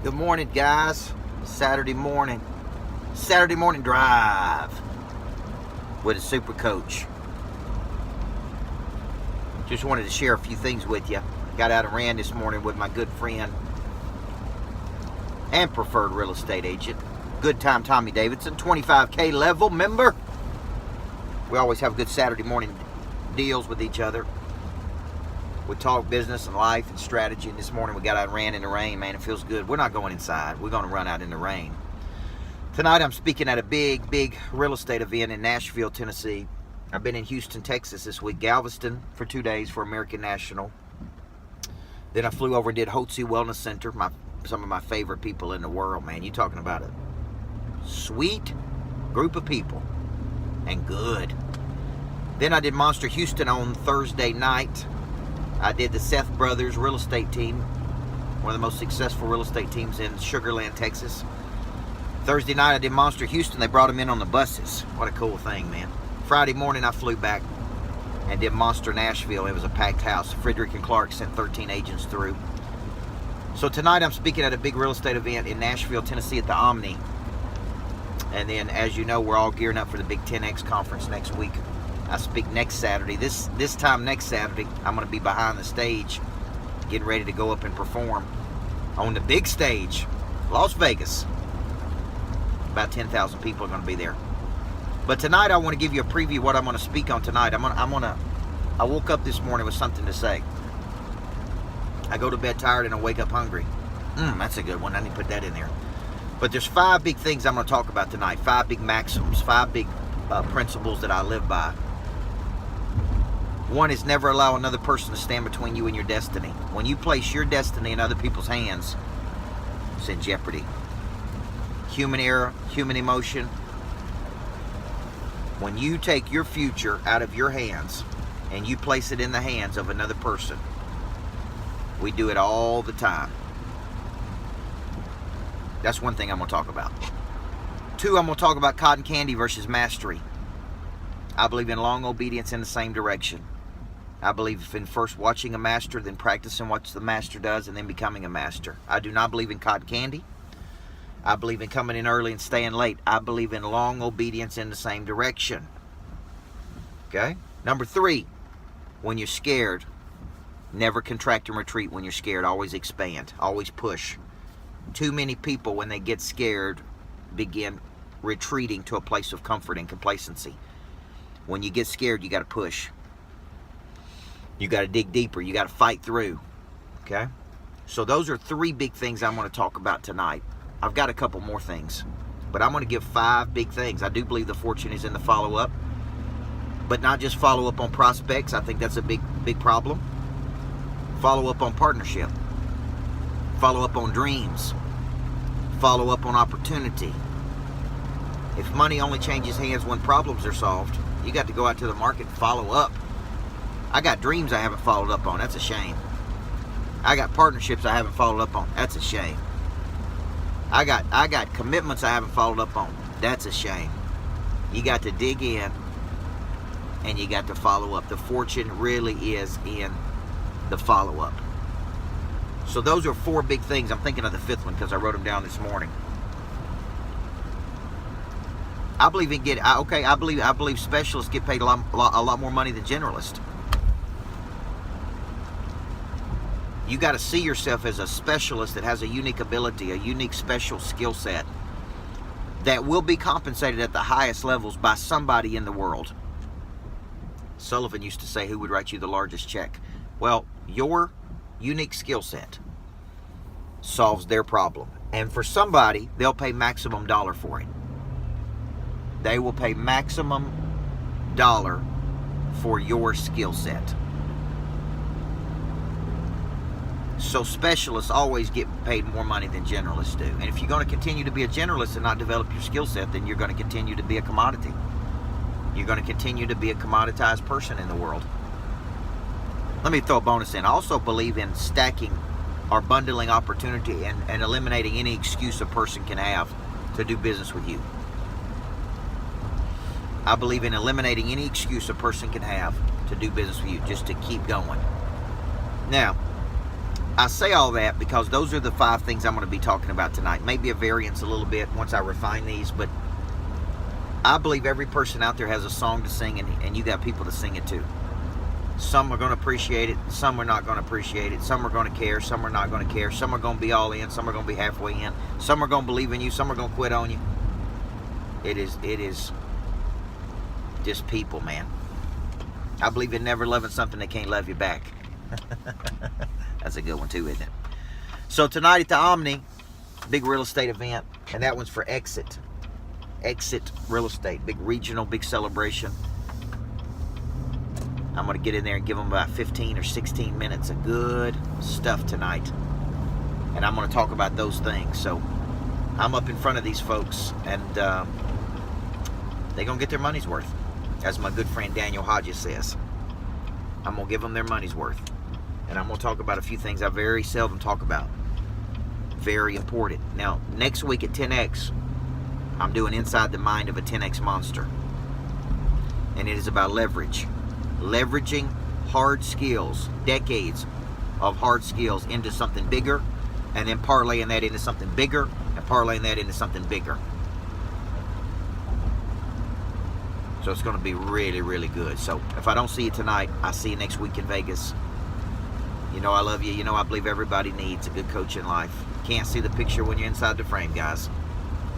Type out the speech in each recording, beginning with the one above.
Good morning, guys. Saturday morning drive with a super coach. Just wanted to share a few things with you. Got out and ran this morning with my good friend and preferred real estate agent, Good Time Tommy Davidson, 25K level member. We always have good Saturday morning deals with each other. We talk business and life and strategy, and this morning we got out and ran in the rain. Man, it feels good. We're not going inside. We're going to run out in the rain. Tonight I'm speaking at a big real estate event in Nashville, Tennessee. I've been in Houston, Texas this week, Galveston for 2 days for American National. Then I flew over and did Hotze Wellness Center, some of my favorite people in the world, man. You talking about a sweet group of people and good. Then I did Monster Houston on Thursday night. I did the Seth Brothers real estate team, one of the most successful real estate teams in Sugar Land, Texas. Thursday night I did Monster Houston. They brought them in on the buses. What a cool thing, man. Friday morning I flew back and did Monster Nashville. It was a packed house. Frederick and Clark sent 13 agents through. So tonight I'm speaking at a big real estate event in Nashville, Tennessee at the OMNI. And then, as you know, we're all gearing up for the big 10X conference next week. I speak next Saturday. This time next Saturday, I'm going to be behind the stage, getting ready to go up and perform on the big stage, Las Vegas. About 10,000 people are going to be there. But tonight, I want to give you a preview of what I'm going to speak on tonight. I woke up this morning with something to say. I go to bed tired and I wake up hungry. That's a good one. I need to put that in there. But there's 5 big things I'm going to talk about tonight. 5 big maxims, 5 big principles that I live by. One is never allow another person to stand between you and your destiny. When you place your destiny in other people's hands, it's in jeopardy. Human error, human emotion. When you take your future out of your hands and you place it in the hands of another person, we do it all the time. That's one thing I'm going to talk about. 2, I'm going to talk about cotton candy versus mastery. I believe in long obedience in the same direction. I believe in first watching a master, then practicing what the master does, and then becoming a master. I do not believe in cotton candy. I believe in coming in early and staying late. I believe in long obedience in the same direction. Okay? Number 3, when you're scared, never contract and retreat when you're scared. Always expand. Always push. Too many people, when they get scared, begin retreating to a place of comfort and complacency. When you get scared, you got to push. You got to dig deeper. You got to fight through. Okay? So those are 3 big things I'm going to talk about tonight. I've got a couple more things, but I'm going to give 5 big things. I do believe the fortune is in the follow-up, but not just follow-up on prospects. I think that's a big problem. Follow-up on partnership. Follow-up on dreams. Follow-up on opportunity. If money only changes hands when problems are solved, you got to go out to the market and follow up. I got dreams I haven't followed up on. That's a shame. I got partnerships I haven't followed up on. That's a shame. I got commitments I haven't followed up on. That's a shame. You got to dig in and you got to follow up. The fortune really is in the follow-up. So those are 4 big things. I'm thinking of the 5th one because I wrote them down this morning. I believe I believe specialists get paid a lot more money than generalists. You got to see yourself as a specialist that has a unique ability, a unique special skill set that will be compensated at the highest levels by somebody in the world. Sullivan used to say, who would write you the largest check? Well, your unique skill set solves their problem. And for somebody, they'll pay maximum dollar for it. They will pay maximum dollar for your skill set. So specialists always get paid more money than generalists do. And if you're going to continue to be a generalist and not develop your skill set, then you're going to continue to be a commodity. You're going to continue to be a commoditized person in the world. Let me throw a bonus in. I also believe in stacking or bundling opportunity and eliminating any excuse a person can have to do business with you. I believe in eliminating any excuse a person can have to do business with you, just to keep going. Now, I say all that because those are the 5 things I'm going to be talking about tonight. Maybe a variance a little bit once I refine these, but I believe every person out there has a song to sing, and you got people to sing it to. Some are going to appreciate it. Some are not going to appreciate it. Some are going to care. Some are not going to care. Some are going to be all in. Some are going to be halfway in. Some are going to believe in you. Some are going to quit on you. It is just people, man. I believe in never loving something that can't love you back. That's a good one too, isn't it? So tonight at the OMNI, big real estate event, and that one's for Exit Real Estate, big regional, big celebration. I'm going to get in there and give them about 15 or 16 minutes of good stuff tonight, and I'm going to talk about those things. So I'm up in front of these folks, and they're going to get their money's worth, as my good friend Daniel Hodges says. I'm going to give them their money's worth. And I'm going to talk about a few things I very seldom talk about. Very important. Now, next week at 10X, I'm doing Inside the Mind of a 10X Monster. And it is about leverage. Leveraging hard skills, decades of hard skills into something bigger, and then parlaying that into something bigger, and parlaying that into something bigger. So it's going to be really, really good. So if I don't see you tonight, I'll see you next week in Vegas. You know I love you. You know I believe everybody needs a good coach in life. Can't see the picture when you're inside the frame, guys.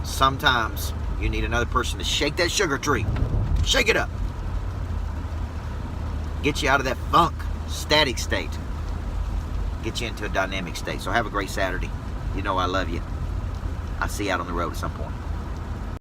Sometimes you need another person to shake that sugar tree. Shake it up. Get you out of that funk, static state. Get you into a dynamic state. So have a great Saturday. You know I love you. I'll see you out on the road at some point.